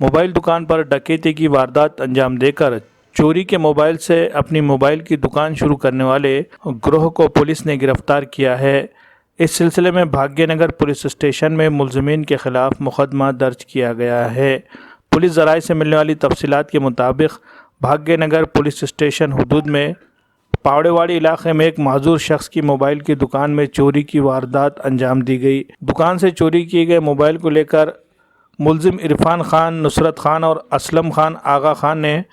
Mobile दुकान पर डकैती की वारदात अंजाम देकर चोरी के मोबाइल से अपनी मोबाइल की दुकान शुरू करने वाले गिरोह को पुलिस ने गिरफ्तार किया है। इस सिलसिले में भाग्यनगर पुलिस स्टेशन में मुलजमीन के खिलाफ मुकदमा दर्ज किया गया है। पुलिस ज़राए से मिलने वाली तफसीलात के मुताबिक भाग्यनगर पुलिस स्टेशन हदूद में पावड़ेवाड़ी इलाके में एक माजूर शख्स की मोबाइल की दुकान में चोरी की वारदात अंजाम दी गई। दुकान से चोरी किए गए मोबाइल को लेकर मुलजिम इरफान खान, नुसरत खान और असलम खान आगा खान ने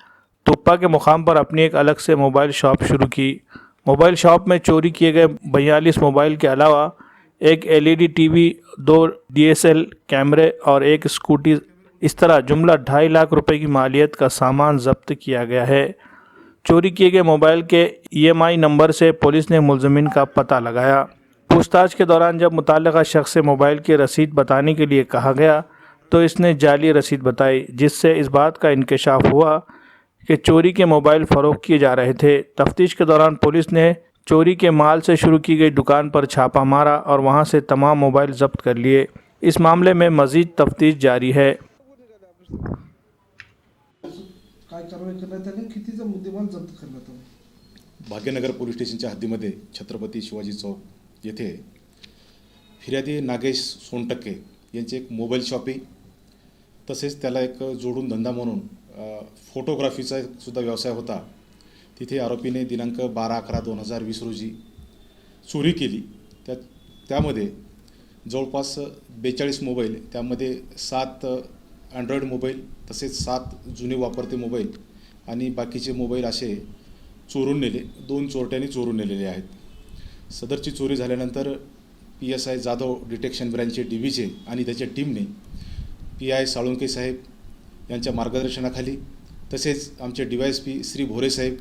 तुप्पा के मुकाम पर अपनी एक अलग से मोबाइल शॉप शुरू की। मोबाइल शॉप में चोरी किए गए 42 मोबाइल के अलावा एक LED टीवी, 2 DSL कैमरे और एक स्कूटी, इस तरह जुमला 2.5 लाख रुपए की मालियत का सामान जब्त किया गया है। चोरी किए गए मोबाइल के EMI नंबर से पुलिस ने मुलजमीन का पता लगाया। पूछताछ के दौरान जब मुतल्लिका शख्स से मोबाइल की रसीद बताने के लिए कहा गया तो इसने जाली रसीद बताई, जिससे इस बात का इंकशाफ हुआ कि चोरी के मोबाइल फ़रोख्त किए जा रहे थे। तफ्तीश के दौरान पुलिस ने चोरी के माल से शुरू की गई दुकान पर छापा मारा और वहां से तमाम मोबाइल जब्त कर लिए। इस मामले में मज़ीद तफ्तीश जारी है। भाग्यनगर पोलीस स्टेशनच्या हद्दीमध्ये छत्रपती शिवाजी चौक येथे फिर्यादी नागेश सोनटक्के यांचे एक मोबाईल शॉप आहे, तसेच त्याला एक जोडून धंदा म्हणून फोटोग्राफीचा सुद्धा व्यवसाय होता। तिथे आरोपीने दिनांक 12/11/2020 रोजी चोरी केली। त्यामध्ये जवळपास 42 मोबाईल, त्यामध्ये 7 अँड्रॉइड मोबाईल तसेच 7 जुने वापरते मोबाईल आणि बाकीचे मोबाईल असे चोरून नेले। 2 चोरट्यांनी चोरून नेलेले आहेत। सदरची चोरी झाल्यानंतर PSI जाधव डिटेक्शन ब्रँचचे DVचे आणि त्याच्या टीमने PI साळुंके साहेब यांच्या मार्गदर्शनाखाली, तसेच आमचे DYSP श्री भोरे साहेब,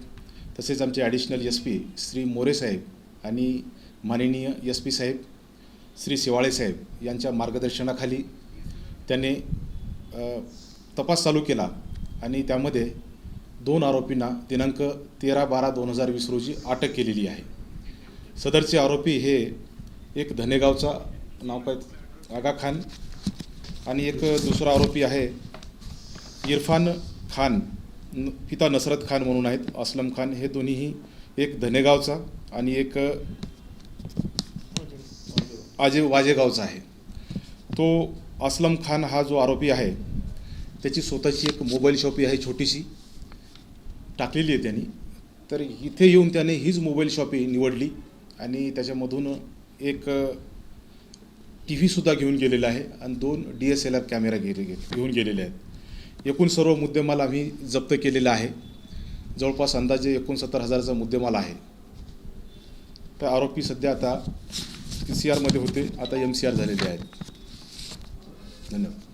तसेच आमचे ॲडिशनल SP श्री मोरे साहेब आणि माननीय SP साहेब श्री शिवाळे साहेब यांच्या मार्गदर्शनाखाली त्याने तपास चालू केला आणि त्यामध्ये 2 आरोपींना दिनांक 13/12/2020 रोजी अटक केलेली आहे। सदरचे आरोपी हे एक धनेगावचा नाव काय आगा खान आणि एक दुसरा आरोपी आहे इरफान खान, पिता नसरत खान म्हणून आहेत, असलम खान, हे दोन्हीही एक धनेगावचा आणि एक वाजेगावचा आहे। तो असलम खान हा जो आरोपी आहे त्याची स्वतःची एक मोबाईल शॉप आहे, छोटीशी टाकलेली आहे त्यांनी। तर इथे येऊन त्याने हीच मोबाईल शॉप निवडली आणि त्याच्यामधून एक TV सुद्धा घेऊन गेलेला आहे आणि 2 DSLR कॅमेरा घेऊन गेलेले आहेत। एकूण सर्व मुद्देमाल आम्ही जप्त केलेला आहे। जवळपास अंदाजे 69,000चा मुद्देमाल आहे। तर आरोपी सध्या आता PCR मध्ये होते, आता MCR झालेले आहेत। धन्यवाद।